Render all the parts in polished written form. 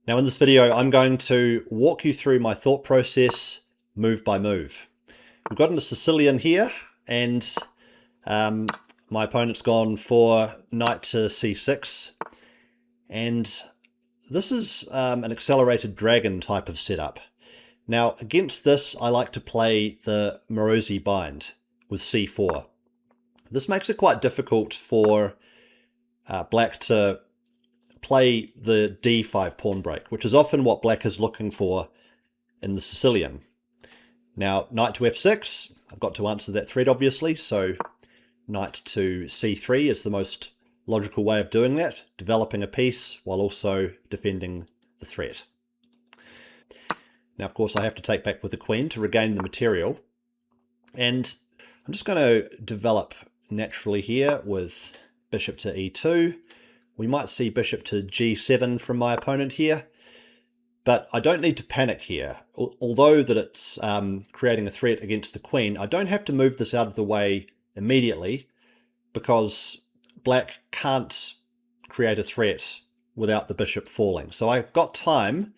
Now in this video, I'm going to walk you through my thought process move by move. We've got into Sicilian here, and my opponent's gone for knight to c6, and this is an accelerated dragon type of setup. Now against this, I like to play the Maróczy bind with c4. This makes it quite difficult for black to play the d5 pawn break, which is often what black is looking for in the Sicilian. Now, knight to f6, I've got to answer that threat obviously, so knight to c3 is the most logical way of doing that, developing a piece while also defending the threat. Now, of course, I have to take back with the queen to regain the material, and I'm just going to develop naturally here with bishop to e2. We might see bishop to g7 from my opponent here, but I don't need to panic here. Although that it's creating a threat against the queen, I don't have to move this out of the way immediately because black can't create a threat without the bishop falling. So I've got time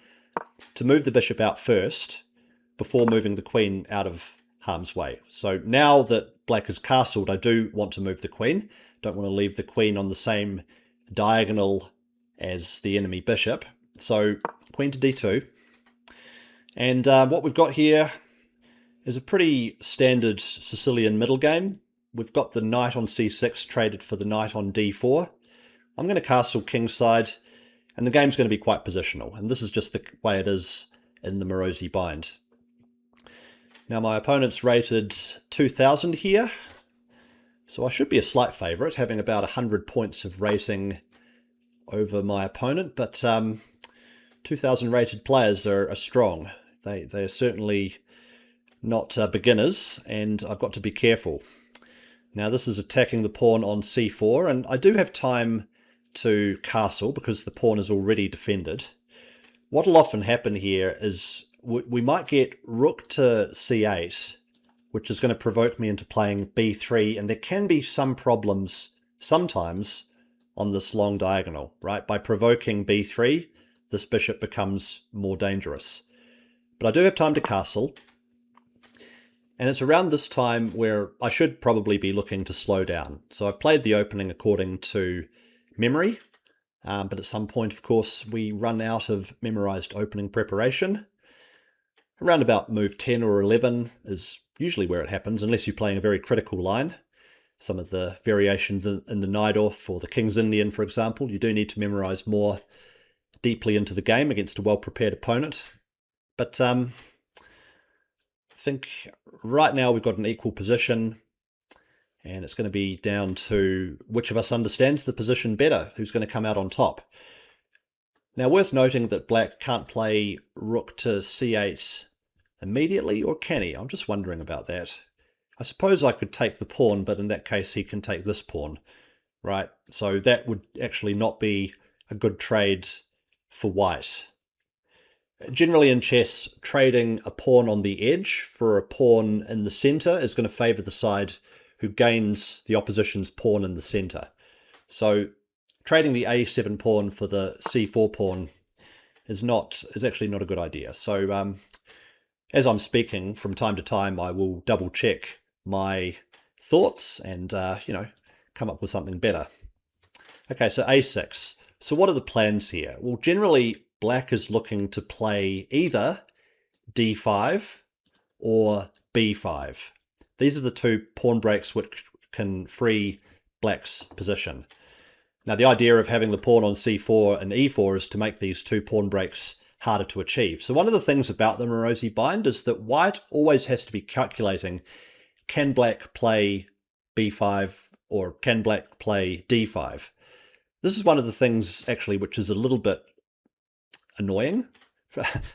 to move the bishop out first before moving the queen out of harm's way. So now that black is castled, I do want to move the queen. Don't want to leave the queen on the same diagonal as the enemy bishop. So queen to d2. And what we've got here is a pretty standard Sicilian middle game. We've got the knight on c6 traded for the knight on d4. I'm going to castle kingside, and the game's going to be quite positional. And this is just the way it is in the Maróczy bind. Now my opponent's rated 2000 here. So I should be a slight favourite, having about 100 points of rating over my opponent, but 2000 rated players are strong. They're certainly not beginners, and I've got to be careful. Now this is attacking the pawn on c4, and I do have time to castle because the pawn is already defended. What will often happen here is we might get rook to c8, which is going to provoke me into playing b3, and there can be some problems sometimes on this long diagonal, right? By provoking b3, this bishop becomes more dangerous. But I do have time to castle, and it's around this time where I should probably be looking to slow down. So I've played the opening according to memory, but at some point, of course, we run out of memorized opening preparation. Around about move 10 or 11 is usually where it happens, unless you're playing a very critical line. Some of the variations in the Najdorf or the King's Indian, for example, you do need to memorize more deeply into the game against a well-prepared opponent. But I think right now we've got an equal position, and it's going to be down to which of us understands the position better, who's going to come out on top. Now, worth noting that black can't play rook to c8 immediately, or can he? I'm just wondering about that. I suppose I could take the pawn, but in that case he can take this pawn, right? So that would actually not be a good trade for white. Generally in chess, trading a pawn on the edge for a pawn in the center is going to favor the side who gains the opposition's pawn in the center. So trading the a7 pawn for the c4 pawn is actually not a good idea. So as I'm speaking, from time to time, I will double check my thoughts and, come up with something better. Okay, so a6. So what are the plans here? Well, generally, black is looking to play either d5 or b5. These are the two pawn breaks which can free black's position. Now, the idea of having the pawn on c4 and e4 is to make these two pawn breaks harder to achieve. So one of the things about the Maróczy bind is that white always has to be calculating, can black play b5 or can black play d5? This is one of the things actually which is a little bit annoying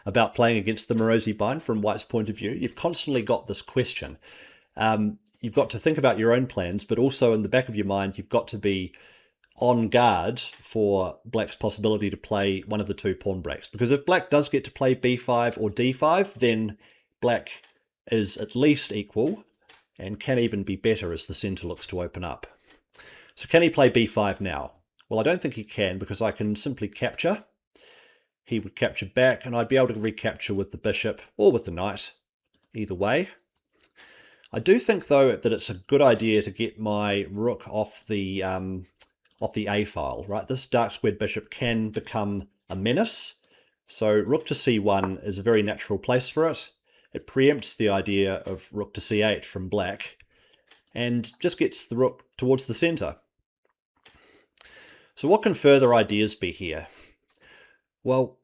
about playing against the Maróczy bind from white's point of view. You've constantly got this question. You've got to think about your own plans, but also in the back of your mind, you've got to be on guard for black's possibility to play one of the two pawn breaks. Because if black does get to play b5 or d5, then black is at least equal and can even be better as the center looks to open up. So can he play b5 now? Well, I don't think he can, because I can simply capture he would capture back, and I'd be able to recapture with the bishop or with the knight, either way. I do think, though, that it's a good idea to get my rook off the A file, right? This dark squared bishop can become a menace, so rook to c1 is a very natural place for it. It preempts the idea of rook to c8 from black, and just gets the rook towards the center. So what can further ideas be here? Well,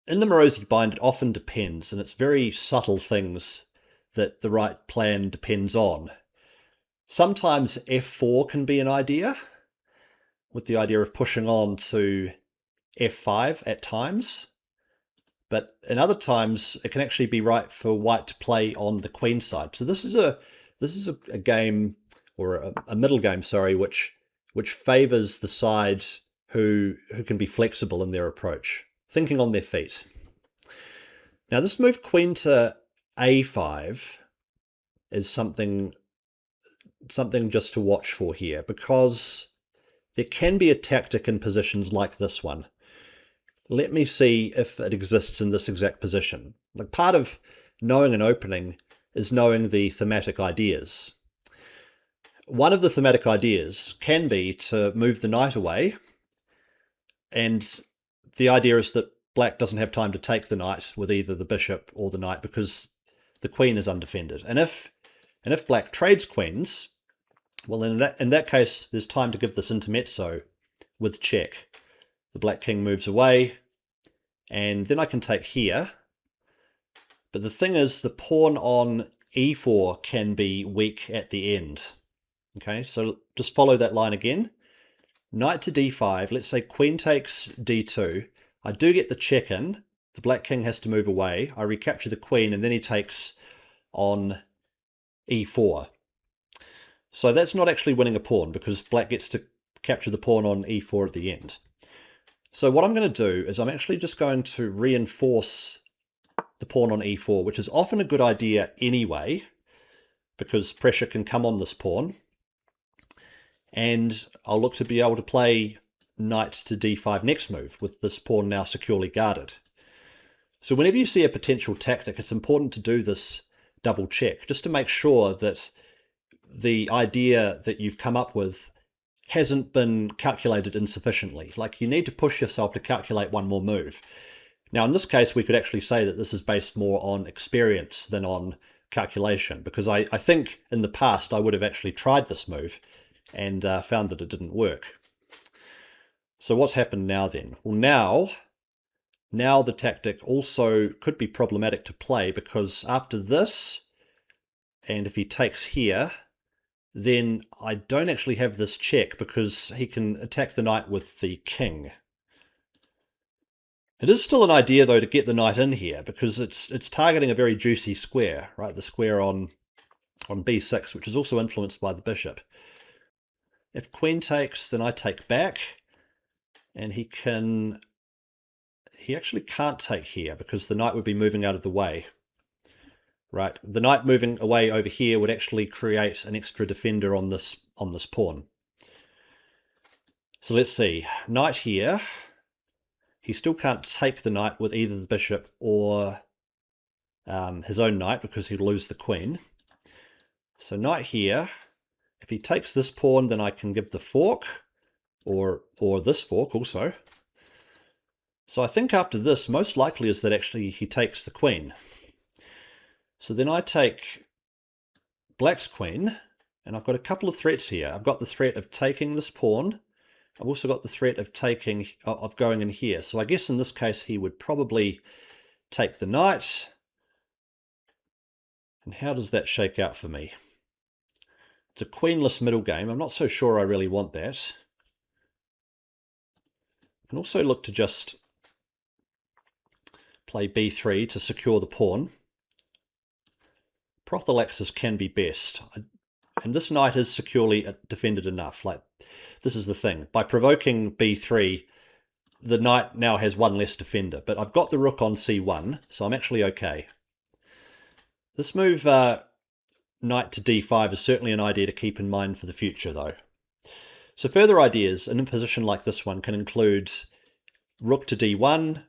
in the Maróczy bind, it often depends, and it's very subtle things that the right plan depends on. Sometimes f4 can be an idea, with the idea of pushing on to f5 at times. But in other times, it can actually be right for white to play on the queen side. So this is a game, or a middle game, sorry, which favors the side who can be flexible in their approach, thinking on their feet. Now this move queen to a5 is something just to watch for here, because there can be a tactic in positions like this one. Let me see if it exists in this exact position. Like, part of knowing an opening is knowing the thematic ideas. One of the thematic ideas can be to move the knight away, and the idea is that black doesn't have time to take the knight with either the bishop or the knight because the queen is undefended. And if black trades queens, well, in that case, there's time to give this intermezzo with check. The black king moves away, and then I can take here. But the thing is, the pawn on e4 can be weak at the end. Okay, so just follow that line again. Knight to d5, let's say queen takes d2. I do get the check in. The black king has to move away. I recapture the queen, and then he takes on e4. So that's not actually winning a pawn, because black gets to capture the pawn on e4 at the end. So what I'm going to do is I'm actually just going to reinforce the pawn on e4, which is often a good idea anyway, because pressure can come on this pawn. And I'll look to be able to play knight to d5 next move, with this pawn now securely guarded. So whenever you see a potential tactic, it's important to do this double check, just to make sure that the idea that you've come up with hasn't been calculated insufficiently. Like, you need to push yourself to calculate one more move. Now, in this case, we could actually say that this is based more on experience than on calculation, because I think in the past I would have actually tried this move and found that it didn't work. So what's happened now then? Well, now the tactic also could be problematic to play, because after this, and if he takes here, then I don't actually have this check, because he can attack the knight with the king. It is still an idea, though, to get the knight in here, because it's targeting a very juicy square, right? The square on b6, which is also influenced by the bishop. If queen takes, then I take back, and he actually can't take here, because the knight would be moving out of the way. Right, the knight moving away over here would actually create an extra defender on this pawn. So let's see, knight here. He still can't take the knight with either the bishop or his own knight, because he'd lose the queen. So knight here. If he takes this pawn, then I can give the fork, or this fork also. So I think after this, most likely is that actually he takes the queen. So then I take black's queen, and I've got a couple of threats here. I've got the threat of taking this pawn. I've also got the threat of going in here. So I guess in this case he would probably take the knight. And how does that shake out for me? It's a queenless middle game. I'm not so sure I really want that. I can also look to just play b3 to secure the pawn. Prophylaxis can be best, and this knight is securely defended enough. Like, this is the thing. By provoking b3, the knight now has one less defender, but I've got the rook on c1, so I'm actually okay. This move, knight to d5, is certainly an idea to keep in mind for the future, though. So further ideas in a position like this one can include rook to d1,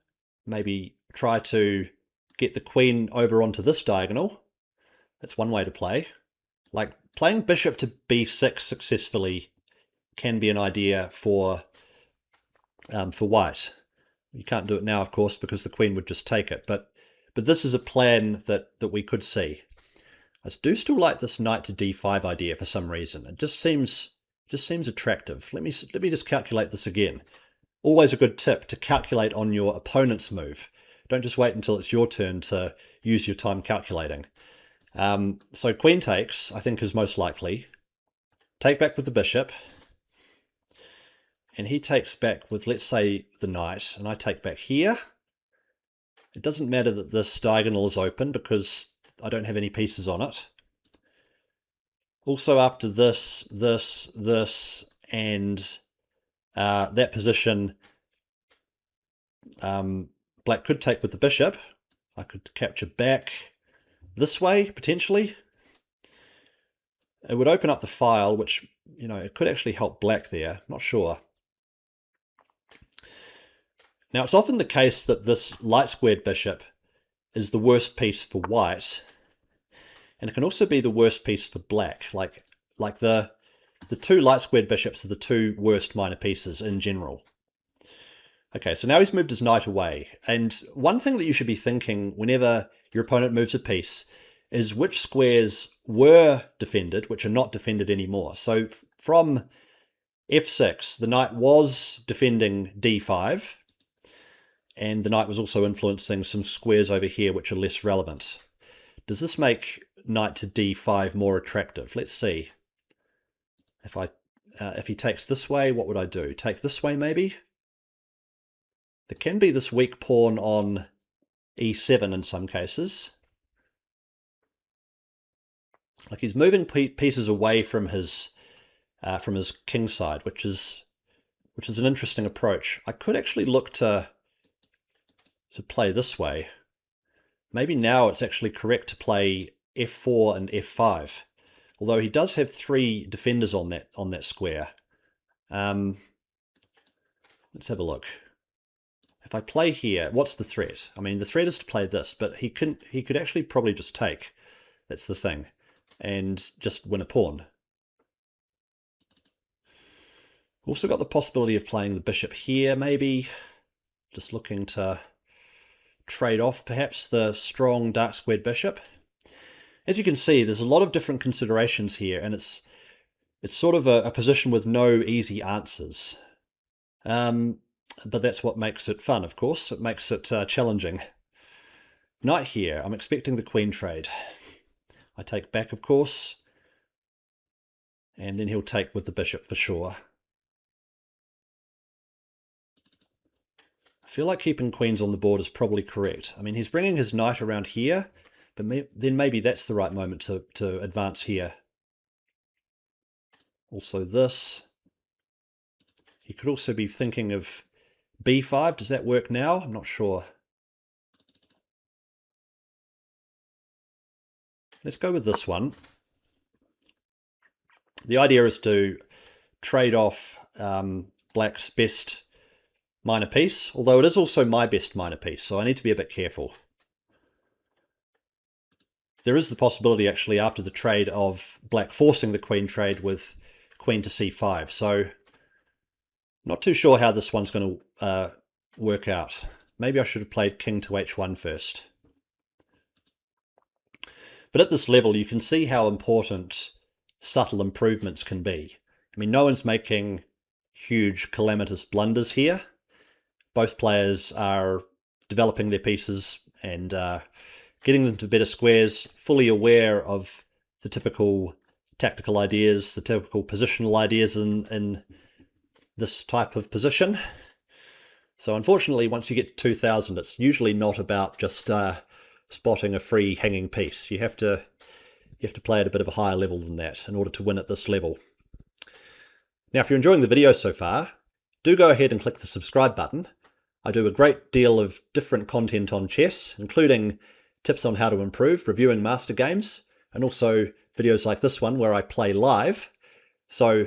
maybe try to get the queen over onto this diagonal. That's one way to play. Like playing bishop to b6 successfully can be an idea for white. You can't do it now, of course, because the queen would just take it. But this is a plan that we could see. I do still like this knight to d5 idea for some reason. It just seems attractive. Let me just calculate this again. Always a good tip to calculate on your opponent's move. Don't just wait until it's your turn to use your time calculating. So queen takes, I think, is most likely. Take back with the bishop. And he takes back with, let's say, the knight. And I take back here. It doesn't matter that this diagonal is open because I don't have any pieces on it. Also after this, and that position, black could take with the bishop. I could capture back this way, potentially. It would open up the file, which, you know, it could actually help black there. Not sure. Now, it's often the case that this light-squared bishop is the worst piece for white, and it can also be the worst piece for black. Like the two light-squared bishops are the two worst minor pieces in general. Okay, so now he's moved his knight away, and one thing that you should be thinking whenever your opponent moves a piece is which squares were defended, which are not defended anymore. So from f6, the knight was defending d5, and the knight was also influencing some squares over here which are less relevant. Does this make knight to d5 more attractive? Let's see. If he takes this way, what would I do? Take this way, maybe? There can be this weak pawn on e7 in some cases. Like he's moving pieces away from his king side, which is an interesting approach. I could actually look to play this way. Maybe now it's actually correct to play f4 and f5. Although he does have 3 defenders on that square. Let's have a look. If I play here, what's the threat? I mean, the threat is to play this, but he could actually probably just take. That's the thing. And just win a pawn. Also got the possibility of playing the bishop here, maybe. Just looking to trade off, perhaps, the strong dark-squared bishop. As you can see, there's a lot of different considerations here, and it's sort of a position with no easy answers. But that's what makes it fun, of course. It makes it challenging. Knight here. I'm expecting the queen trade. I take back, of course. And then he'll take with the bishop for sure. I feel like keeping queens on the board is probably correct. I mean, he's bringing his knight around here, but then maybe that's the right moment to advance here. Also this. He could also be thinking of b5. Does that work now? I'm not sure. Let's go with this one. The idea is to trade off black's best minor piece, although it is also my best minor piece, so I need to be a bit careful. There is the possibility, actually, after the trade of black forcing the queen trade with queen to c5, so not too sure how this one's going to work out. Maybe I should have played king to h1 first. But at this level, you can see how important subtle improvements can be. I mean, no one's making huge calamitous blunders here. Both players are developing their pieces and getting them to better squares, fully aware of the typical tactical ideas, the typical positional ideas in this type of position. So unfortunately, once you get to 2000, it's usually not about just spotting a free hanging piece. You have to play at a bit of a higher level than that in order to win at this level. Now, if you're enjoying the video so far, do go ahead and click the subscribe button. I do a great deal of different content on chess, including tips on how to improve, reviewing master games, and also videos like this one where I play live. So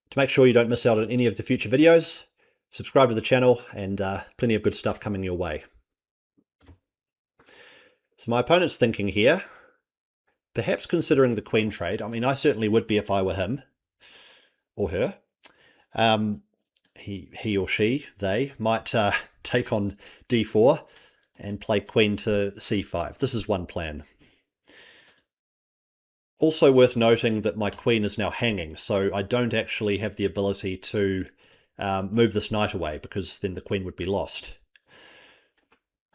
to make sure you don't miss out on any of the future videos, subscribe to the channel, and plenty of good stuff coming your way. So my opponent's thinking here, perhaps considering the queen trade. I mean, I certainly would be if I were him or her. He or she, they might take on d4 and play queen to c5. This is one plan. Also worth noting that my queen is now hanging, so I don't actually have the ability to move this knight away, because then the queen would be lost.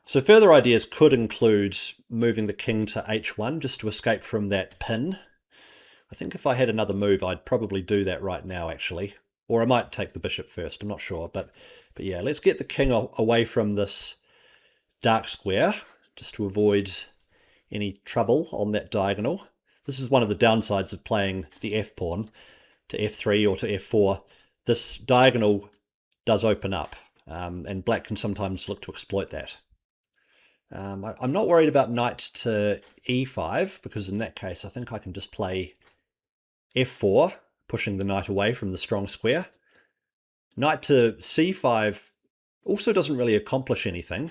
So further ideas could include moving the king to h1 just to escape from that pin. I think if I had another move, I'd probably do that right now, actually. Or I might take the bishop first, I'm not sure. But yeah, let's get the king away from this dark square, just to avoid any trouble on that diagonal. This is one of the downsides of playing the f-pawn to f3 or to f4. This diagonal does open up, and black can sometimes look to exploit that. I'm not worried about knight to e5, because in that case I think I can just play f4, pushing the knight away from the strong square. Knight to c5 also doesn't really accomplish anything.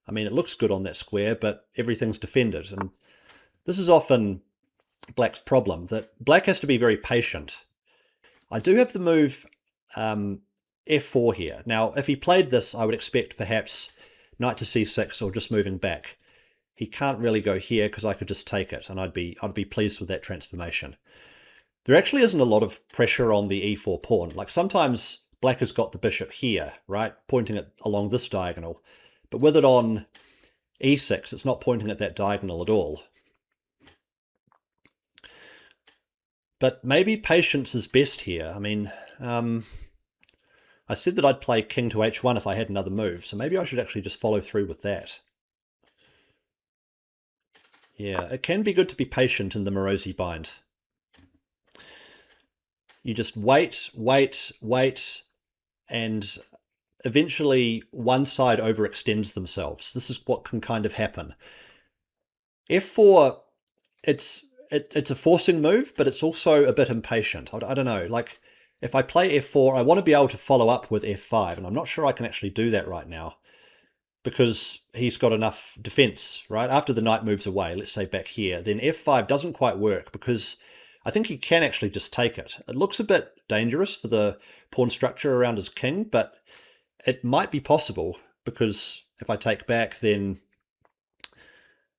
I mean, it looks good on that square, but everything's defended. And this is often black's problem, that black has to be very patient. I do have the move f4 here. Now, if he played this, I would expect perhaps knight to c6 or just moving back. He can't really go here because I could just take it, and I'd be pleased with that transformation. There actually isn't a lot of pressure on the e4 pawn. Like, sometimes black has got the bishop here, right, pointing it along this diagonal. But with it on e6, it's not pointing at that diagonal at all. But maybe patience is best here. I mean, I said that I'd play king to h1 if I had another move, so maybe I should actually just follow through with that. Yeah, it can be good to be patient in the Maróczy bind. You just wait, wait, wait, and eventually one side overextends themselves. This is what can kind of happen. f4, it's a forcing move, but it's also a bit impatient. I don't know, like, if I play f4, I want to be able to follow up with f5, and I'm not sure I can actually do that right now, because he's got enough defense, right? After the knight moves away, let's say back here, then f5 doesn't quite work, because I think he can actually just take it. It looks a bit dangerous for the pawn structure around his king, but it might be possible, because if I take back, then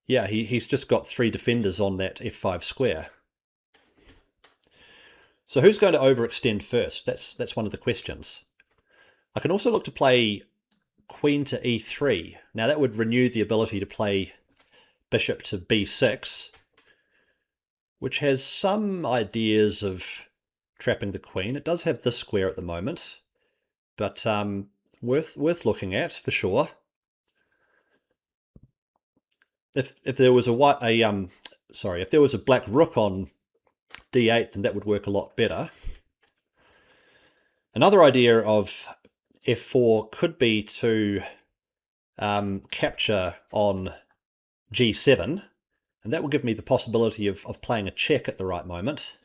yeah, he's just got 3 defenders on that f5 square. So who's going to overextend first? That's one of the questions. I can also look to play queen to e3. Now that would renew the ability to play bishop to b6, which has some ideas of trapping the queen. It does have this square at the moment, but worth looking at for sure. If there was if there was a black rook on d8, then that would work a lot better. Another idea of f4 could be to capture on g7, and that will give me the possibility of playing a check at the right moment.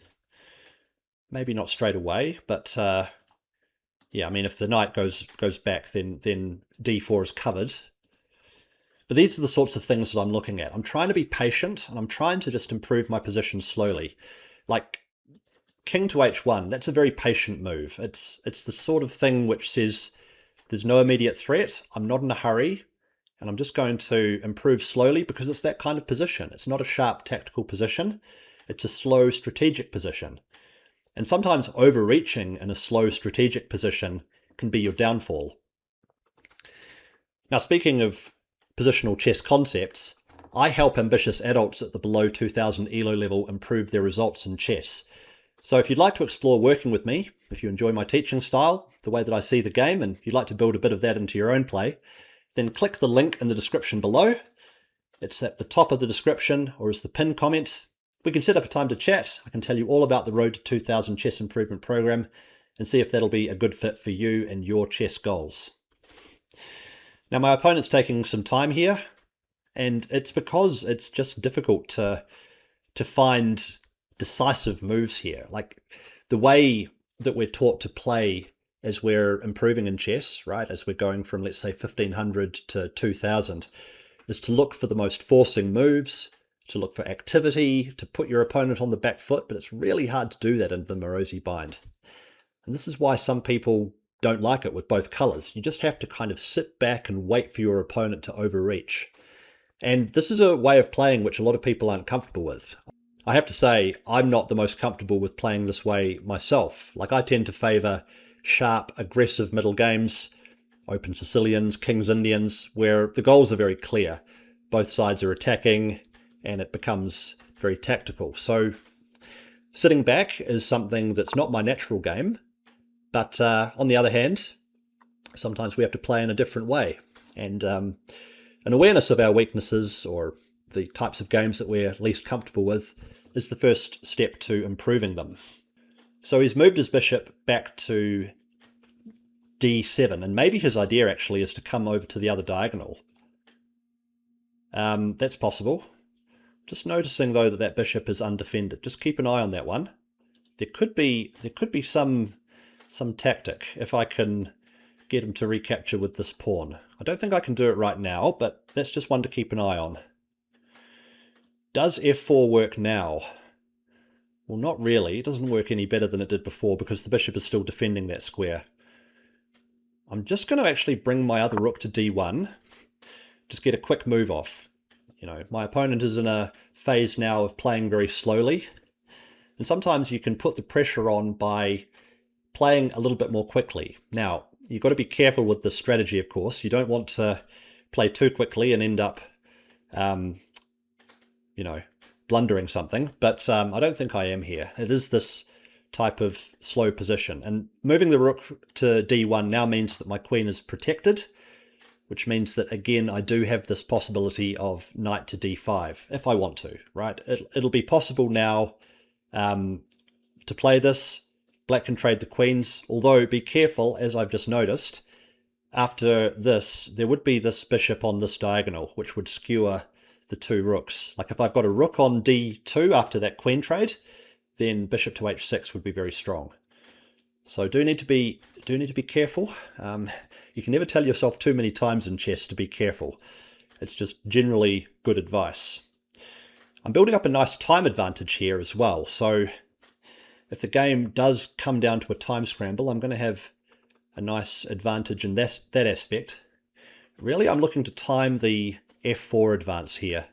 Maybe not straight away, but yeah, I mean, if the knight goes back, then d4 is covered. But these are the sorts of things that I'm looking at. I'm trying to be patient, and I'm trying to just improve my position slowly. Like king to h1, that's a very patient move. It's the sort of thing which says there's no immediate threat, I'm not in a hurry, and I'm just going to improve slowly, because it's that kind of position. It's not a sharp tactical position, it's a slow strategic position. And sometimes overreaching in a slow strategic position can be your downfall. Now, speaking of positional chess concepts, I help ambitious adults at the below 2000 ELO level improve their results in chess. So if you'd like to explore working with me, if you enjoy my teaching style, the way that I see the game, and you'd like to build a bit of that into your own play, then click the link in the description below. It's at the top of the description, or as the pinned comment. We can set up a time to chat. I can tell you all about the Road to 2000 Chess Improvement Program and see if that'll be a good fit for you and your chess goals. Now, my opponent's taking some time here, and it's because it's just difficult to find decisive moves here. Like, the way that we're taught to play as we're improving in chess, right, as we're going from, let's say, 1500 to 2000, is to look for the most forcing moves, to look for activity, to put your opponent on the back foot, but it's really hard to do that in the Maróczy bind. And this is why some people don't like it with both colours. You just have to kind of sit back and wait for your opponent to overreach. And this is a way of playing which a lot of people aren't comfortable with. I have to say, I'm not the most comfortable with playing this way myself. Like, I tend to favour sharp, aggressive middle games, open Sicilians, Kings Indians, where the goals are very clear. Both sides are attacking, and it becomes very tactical. So sitting back is something that's not my natural game, but on the other hand, sometimes we have to play in a different way. And an awareness of our weaknesses, or the types of games that we're least comfortable with, is the first step to improving them. So he's moved his bishop back to d7, and maybe his idea actually is to come over to the other diagonal. That's possible. Just noticing though that that bishop is undefended. Just keep an eye on that one. There could be some tactic if I can get him to recapture with this pawn. I don't think I can do it right now, but that's just one to keep an eye on. Does f4 work now? Well, not really. It doesn't work any better than it did before because the bishop is still defending that square. I'm just going to actually bring my other rook to d1. Just get a quick move off. You know, my opponent is in a phase now of playing very slowly. And sometimes you can put the pressure on by playing a little bit more quickly. Now, you've got to be careful with this strategy, of course. You don't want to play too quickly and end up, you know, blundering something. But I don't think I am here. It is this type of slow position. And moving the rook to d1 now means that my queen is protected, which means that, again, I do have this possibility of knight to d5, if I want to, right? It'll be possible now to play this. Black can trade the queens, although be careful, as I've just noticed, after this, there would be this bishop on this diagonal, which would skewer the two rooks. Like if I've got a rook on d2 after that queen trade, then bishop to h6 would be very strong. So do need to be careful. You can never tell yourself too many times in chess to be careful. It's just generally good advice. I'm building up a nice time advantage here as well. So if the game does come down to a time scramble, I'm going to have a nice advantage in that aspect. Really, I'm looking to time the f4 advance here.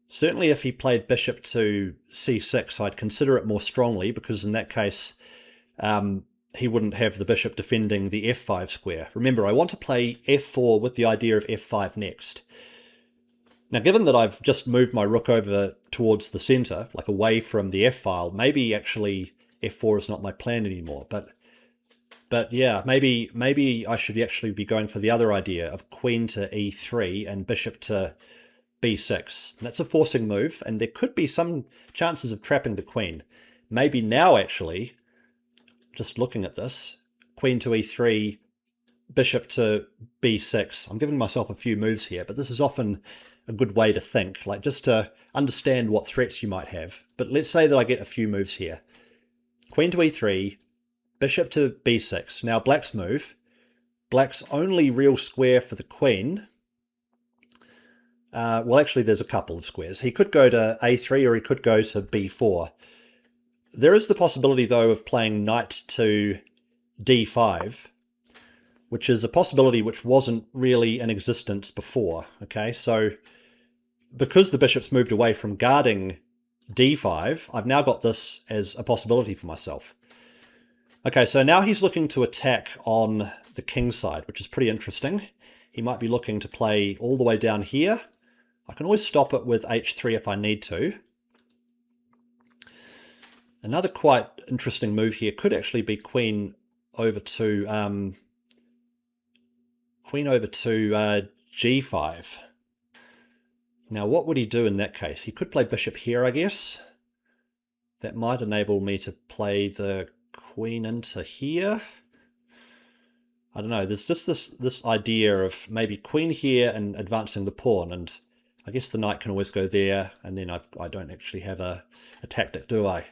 Certainly if he played bishop to c6, I'd consider it more strongly, because in that case, he wouldn't have the bishop defending the f5 square. Remember, I want to play f4 with the idea of f5 next. Now, given that I've just moved my rook over towards the center, like away from the f-file, maybe actually f4 is not my plan anymore. But yeah, maybe I should actually be going for the other idea of queen to e3 and bishop to b6. And that's a forcing move, and there could be some chances of trapping the queen. Maybe now, actually, just looking at this, queen to e3, bishop to b6. I'm giving myself a few moves here, but this is often a good way to think, like just to understand what threats you might have. But let's say that I get a few moves here. Queen to e3, bishop to b6. Now black's move. Black's only real square for the queen. Well, actually, there's a couple of squares. He could go to a3 or he could go to b4. There is the possibility, though, of playing knight to d5, which is a possibility which wasn't really in existence before. Okay, so because the bishop's moved away from guarding d5, I've now got this as a possibility for myself. Okay, so now he's looking to attack on the king side, which is pretty interesting. He might be looking to play all the way down here. I can always stop it with h3 if I need to. Another quite interesting move here could actually be queen over to g5. Now, what would he do in that case? He could play bishop here, I guess. That might enable me to play the queen into here. I don't know. There's just this idea of maybe queen here and advancing the pawn, and I guess the knight can always go there, and then I don't actually have a tactic, do I?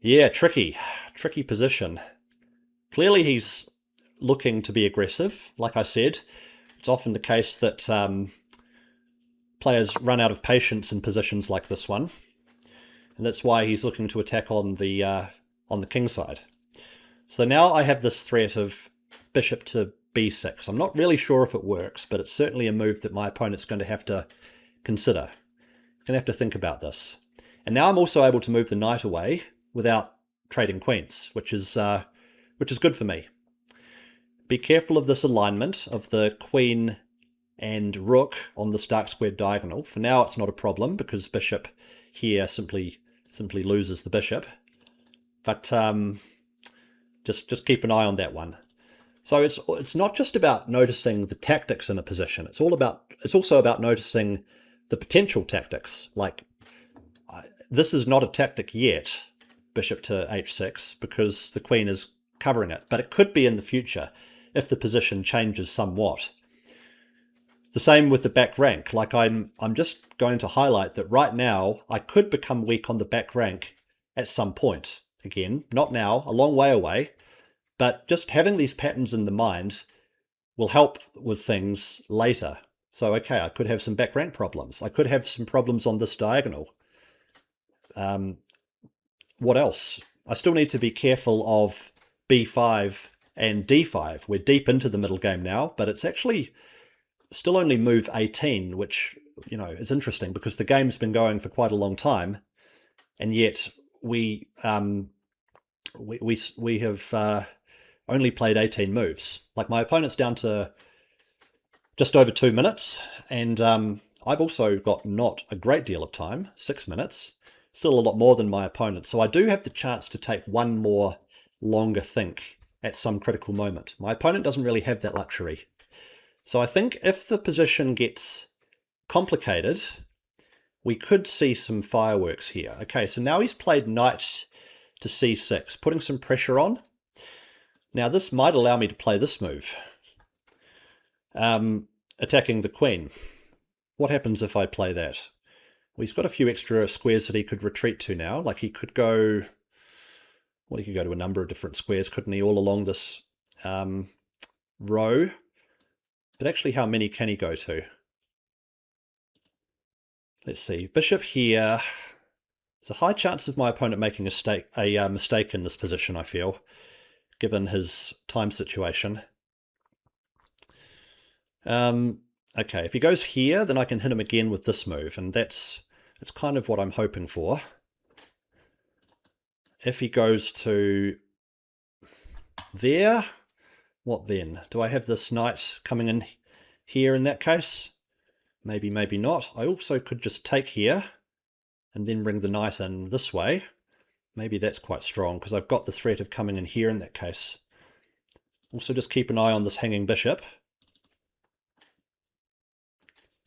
Yeah, tricky position. Clearly he's looking to be aggressive, like I said. It's often the case that players run out of patience in positions like this one, and that's why he's looking to attack on the king side. So now I have this threat of bishop to b6. I'm not really sure if it works, but it's certainly a move that my opponent's going to have to consider. He's going to have to think about this. And now I'm also able to move the knight away without trading queens, which is good for me. Be careful of this alignment of the queen and rook on this dark squared diagonal. For now it's not a problem because bishop here simply loses the bishop. But just keep an eye on that one. So it's not just about noticing the tactics in a position. It's also about noticing the potential tactics. Like this is not a tactic yet, bishop to h6, because the queen is covering it. But it could be in the future if the position changes somewhat. The same with the back rank. Like I'm just going to highlight that right now I could become weak on the back rank at some point. Again, not now, a long way away. But just having these patterns in the mind will help with things later. So, okay, I could have some back rank problems. I could have some problems on this diagonal. What else? I still need to be careful of b5 and d5. We're deep into the middle game now, but it's actually still only move 18, which, you know, is interesting because the game's been going for quite a long time, and yet we have only played 18 moves. Like my opponent's down to just over 2 minutes, and I've also got not a great deal of time, 6 minutes, still a lot more than my opponent. So I do have the chance to take one more longer think at some critical moment. My opponent doesn't really have that luxury. So I think if the position gets complicated, we could see some fireworks here. Okay, so now he's played knight to c6, putting some pressure on. Now this might allow me to play this move, attacking the queen. What happens if I play that? Well, he's got a few extra squares that he could retreat to now. Like he could go, well, he could go to a number of different squares, couldn't he, all along this row? But actually, how many can he go to? Let's see, bishop here. There's a high chance of my opponent making a mistake in this position, I feel, given his time situation. Okay, if he goes here, then I can hit him again with this move, and that's kind of what I'm hoping for. If he goes to there, what then? Do I have this knight coming in here in that case? Maybe, maybe not. I also could just take here and then bring the knight in this way. Maybe that's quite strong because I've got the threat of coming in here in that case. Also just keep an eye on this hanging bishop.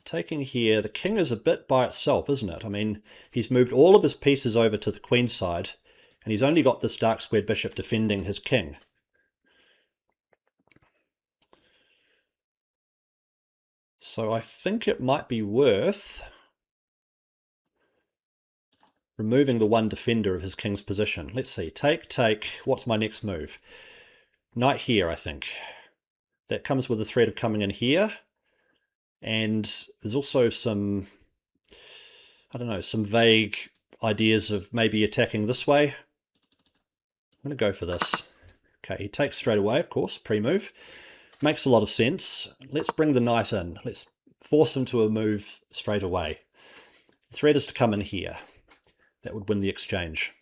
Taking here, the king is a bit by itself, isn't it? I mean, he's moved all of his pieces over to the queen side, and he's only got this dark squared bishop defending his king. So I think it might be worth removing the one defender of his king's position. Let's see, take, what's my next move? Knight here, I think. That comes with the threat of coming in here. And there's also some, I don't know, some vague ideas of maybe attacking this way. I'm going to go for this. Okay, he takes straight away, of course, pre-move. Makes a lot of sense. Let's bring the knight in. Let's force him to a move straight away. The threat is to come in here. That would win the exchange.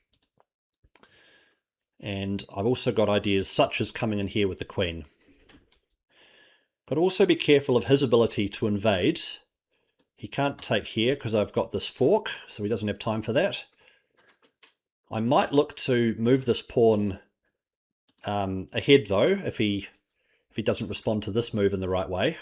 And I've also got ideas such as coming in here with the queen. But also be careful of his ability to invade. He can't take here because I've got this fork, so he doesn't have time for that. I might look to move this pawn ahead though, if he doesn't respond to this move in the right way.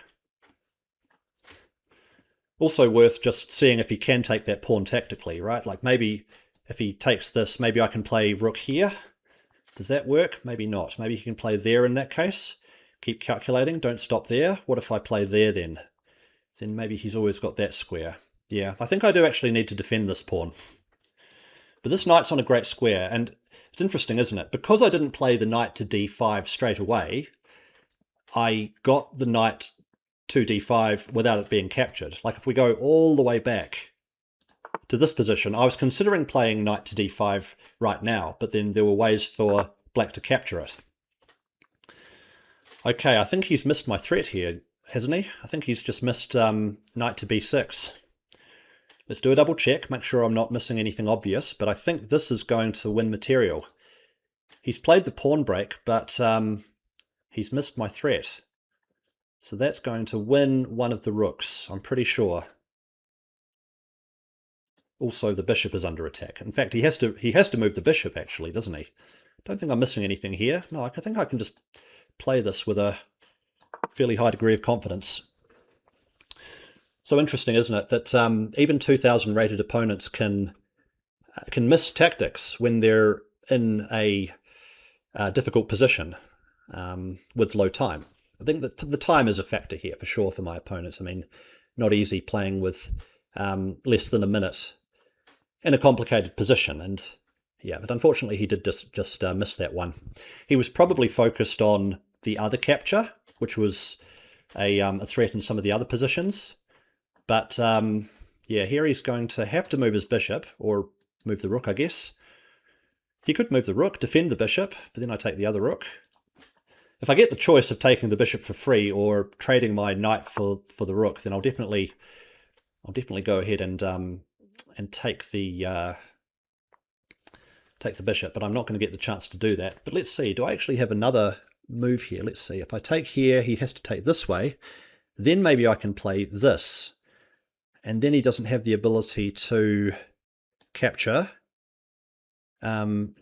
Also worth just seeing if he can take that pawn tactically, right? Like maybe if he takes this, maybe I can play rook here. Does that work? Maybe not. Maybe he can play there in that case. Keep calculating, don't stop there. What if I play there then? Then maybe he's always got that square. Yeah, I think I do actually need to defend this pawn. But this knight's on a great square, and it's interesting, isn't it? Because I didn't play the knight to d5 straight away, I got the knight to d5 without it being captured. Like if we go all the way back to this position, I was considering playing knight to d5 right now, but then there were ways for black to capture it. Okay, I think he's missed my threat here, hasn't he? I think he's just missed knight to b6. Let's do a double check, make sure I'm not missing anything obvious, but I think this is going to win material. He's played the pawn break, but he's missed my threat. So that's going to win one of the rooks, I'm pretty sure. Also, the bishop is under attack. In fact, he has to move the bishop, actually, doesn't he? Don't think I'm missing anything here. No, I think I can just play this with a fairly high degree of confidence. So interesting, isn't it, that even 2,000 rated opponents can miss tactics when they're in a difficult position with low time. I think that the time is a factor here for sure for my opponents. I mean, not easy playing with less than a minute in a complicated position, and yeah, but unfortunately he did just miss that one. He was probably focused on the other capture, which was a threat in some of the other positions. But yeah, here he's going to have to move his bishop, or move the rook, I guess. He could move the rook, defend the bishop, but then I take the other rook. If I get the choice of taking the bishop for free or trading my knight for the rook, then I'll definitely go ahead and take the bishop. But I'm not going to get the chance to do that. But let's see. Do I actually have another move here? Let's see. If I take here, he has to take this way. Then maybe I can play this, and then he doesn't have the ability to capture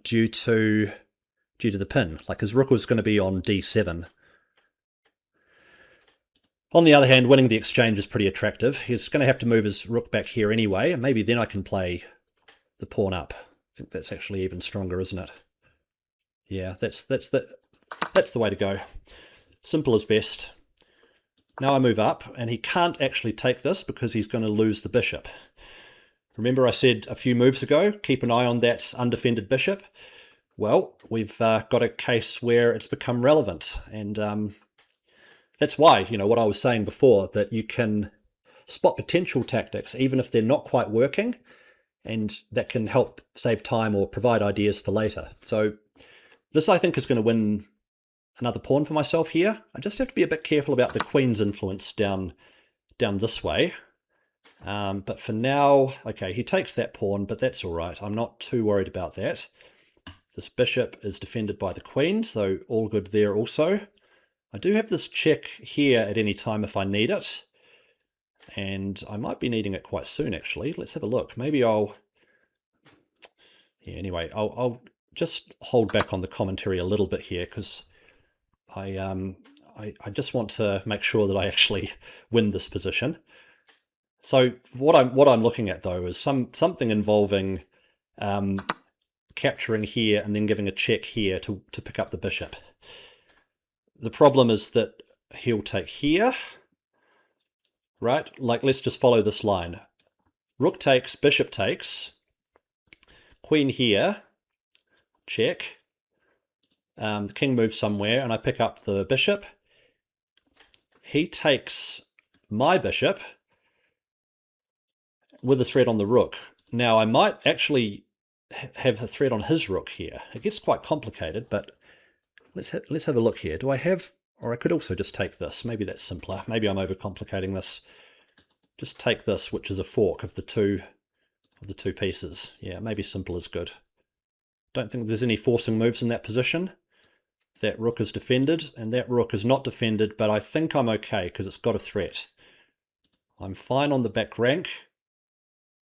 due to the pin. Like his rook was going to be on d7. On the other hand, winning the exchange is pretty attractive. He's going to have to move his rook back here anyway, and maybe then I can play the pawn up. I think that's actually even stronger, isn't it? Yeah, that's the way to go. Simple as best. Now I move up, and he can't actually take this because he's going to lose the bishop. Remember I said a few moves ago, keep an eye on that undefended bishop? Well, we've got a case where it's become relevant, and that's why, you know, what I was saying before, that you can spot potential tactics even if they're not quite working, and that can help save time or provide ideas for later. So this, I think, is going to win another pawn for myself here. I just have to be a bit careful about the queen's influence down this way. But for now, okay, he takes that pawn, but that's all right. I'm not too worried about that. This bishop is defended by the queen, so all good there also. I do have this check here at any time if I need it, and I might be needing it quite soon, actually. Let's have a look. Maybe I'll just hold back on the commentary a little bit here, because I just want to make sure that I actually win this position. So what I'm looking at, though, is something involving capturing here and then giving a check here to pick up the bishop. The problem is that he'll take here, right? Like, let's just follow this line. Rook takes, bishop takes, queen here, check. The king moves somewhere, and I pick up the bishop. He takes my bishop with a threat on the rook. Now, I might actually have a threat on his rook here. It gets quite complicated, but let's have a look here. Do I have, or I could also just take this. Maybe that's simpler. Maybe I'm overcomplicating this. Just take this, which is a fork of the two pieces. Yeah, maybe simple is good. Don't think there's any forcing moves in that position. That rook is defended, and that rook is not defended, but I think I'm okay because it's got a threat. I'm fine on the back rank.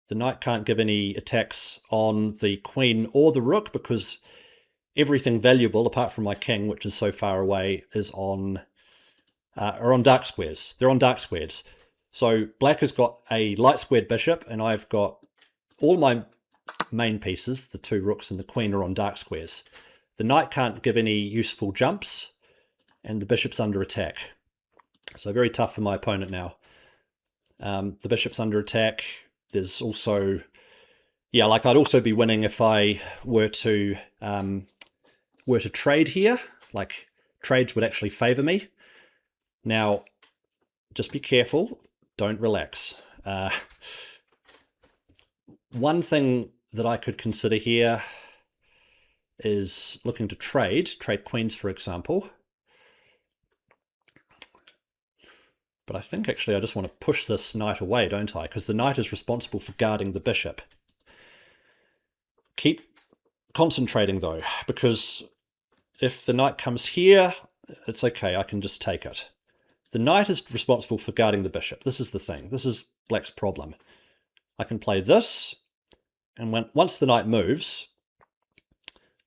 The knight can't give any attacks on the queen or the rook because everything valuable, apart from my king, which is so far away, is are on dark squares. They're on dark squares. So black has got a light squared bishop, and I've got all my main pieces, the two rooks and the queen, are on dark squares. The knight can't give any useful jumps, and the bishop's under attack. So very tough for my opponent now. The bishop's under attack. There's also, yeah, like I'd also be winning if I were to trade here. Like, trades would actually favor me. Now, just be careful. Don't relax. One thing that I could consider here is looking to trade queens, for example. But I think actually I just want to push this knight away, don't I? Because the knight is responsible for guarding the bishop. Keep concentrating though, because if the knight comes here, it's okay, I can just take it. The knight is responsible for guarding the bishop. This is the thing. This is black's problem. I can play this, and once the knight moves,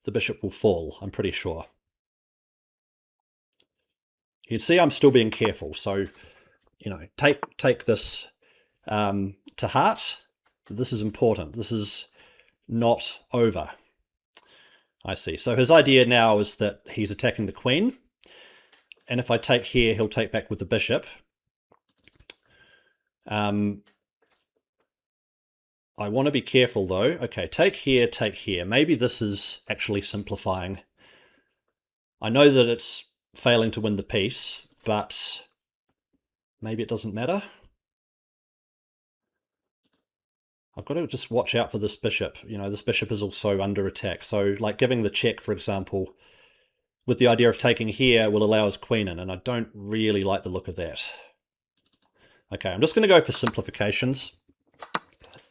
the bishop will fall, I'm pretty sure. You can see I'm still being careful, so take this to heart. This is important. This is not over. I see. So his idea now is that he's attacking the queen. And if I take here, he'll take back with the bishop. I want to be careful though. Okay, take here, take here. Maybe this is actually simplifying. I know that it's failing to win the piece, but maybe it doesn't matter. I've got to just watch out for this bishop. This bishop is also under attack. So like giving the check, for example, with the idea of taking here will allow his queen in, and I don't really like the look of that. Okay, I'm just going to go for simplifications.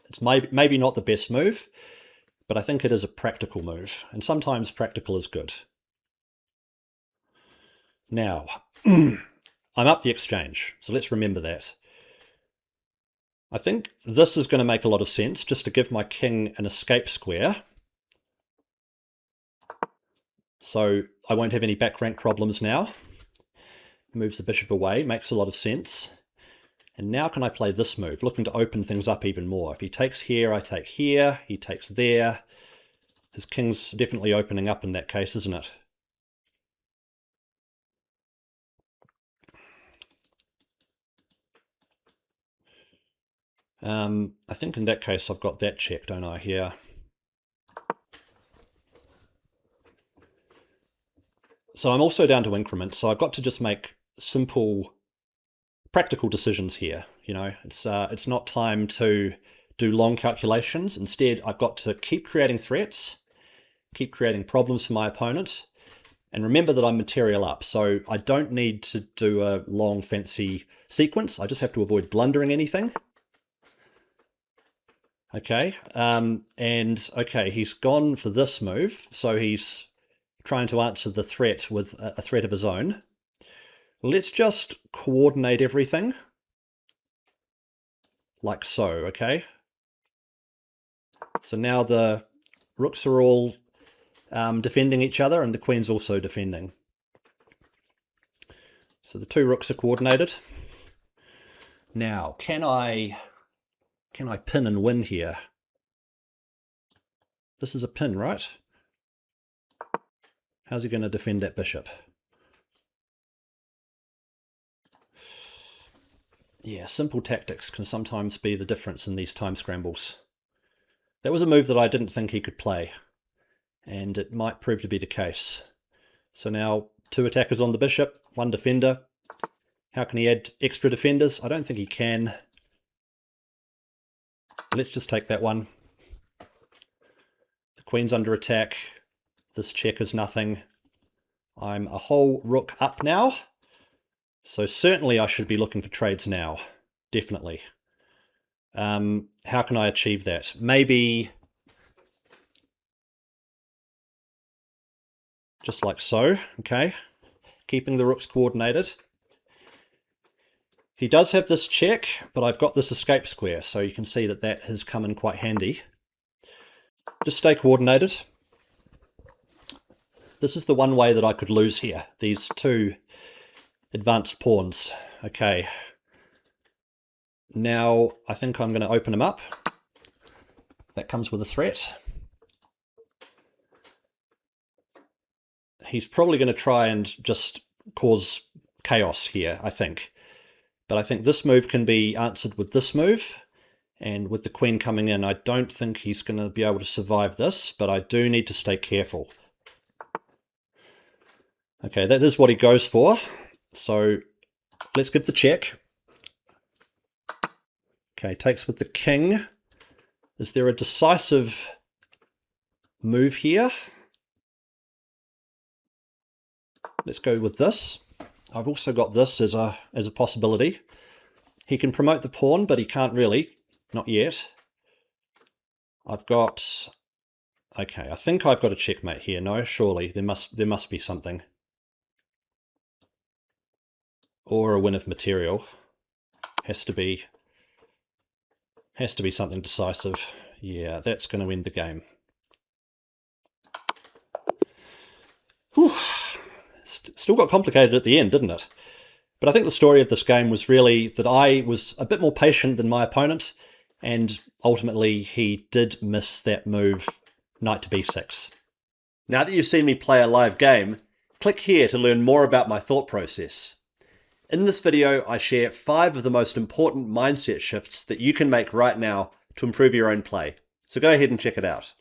It's maybe not the best move, but I think it is a practical move, and sometimes practical is good. Now, I'm up the exchange, so let's remember that. I think this is going to make a lot of sense, just to give my king an escape square. So I won't have any back rank problems now. Moves the bishop away, makes a lot of sense. And now can I play this move, looking to open things up even more. If he takes here, I take here, he takes there. His king's definitely opening up in that case, isn't it? I think in that case I've got that check, don't I, here? So I'm also down to increments, so I've got to just make simple, practical decisions here. It's not time to do long calculations. Instead, I've got to keep creating threats, keep creating problems for my opponent, and remember that I'm material up, so I don't need to do a long, fancy sequence. I just have to avoid blundering anything. Okay, okay, he's gone for this move, so he's trying to answer the threat with a threat of his own. Let's just coordinate everything. Like so, okay? So now the rooks are all defending each other, and the queen's also defending. So the two rooks are coordinated. Now, can I pin and win here? This is a pin, right? How's he going to defend that bishop? Yeah, simple tactics can sometimes be the difference in these time scrambles. That was a move that I didn't think he could play, and it might prove to be the case. So now two attackers on the bishop, one defender. How can he add extra defenders? I don't think he can. Let's just take that one. The queen's under attack. This check is nothing. I'm a whole rook up now. So certainly I should be looking for trades now. Definitely. How can I achieve that? Maybe just like so, okay? Keeping the rooks coordinated. He does have this check, but I've got this escape square, so you can see that that has come in quite handy. Just stay coordinated. This is the one way that I could lose here, these two advanced pawns. Okay. Now I think I'm going to open him up. That comes with a threat. He's probably going to try and just cause chaos here, I think. But I think this move can be answered with this move. And with the queen coming in, I don't think he's going to be able to survive this, but I do need to stay careful. Okay, that is what he goes for. So let's give the check. Okay, takes with the king. Is there a decisive move here? Let's go with this. I've also got this as a possibility. He can promote the pawn, but he can't really. Not yet. I've got... Okay, I think I've got a checkmate here. No, surely. There must be something. Or a win of material. Has to be something decisive. Yeah, that's going to end the game. Whew. Still got complicated at the end, didn't it? But I think the story of this game was really that I was a bit more patient than my opponent, and ultimately he did miss that move, knight to b6. Now that you've seen me play a live game, click here to learn more about my thought process. In this video, I share 5 of the most important mindset shifts that you can make right now to improve your own play. So go ahead and check it out.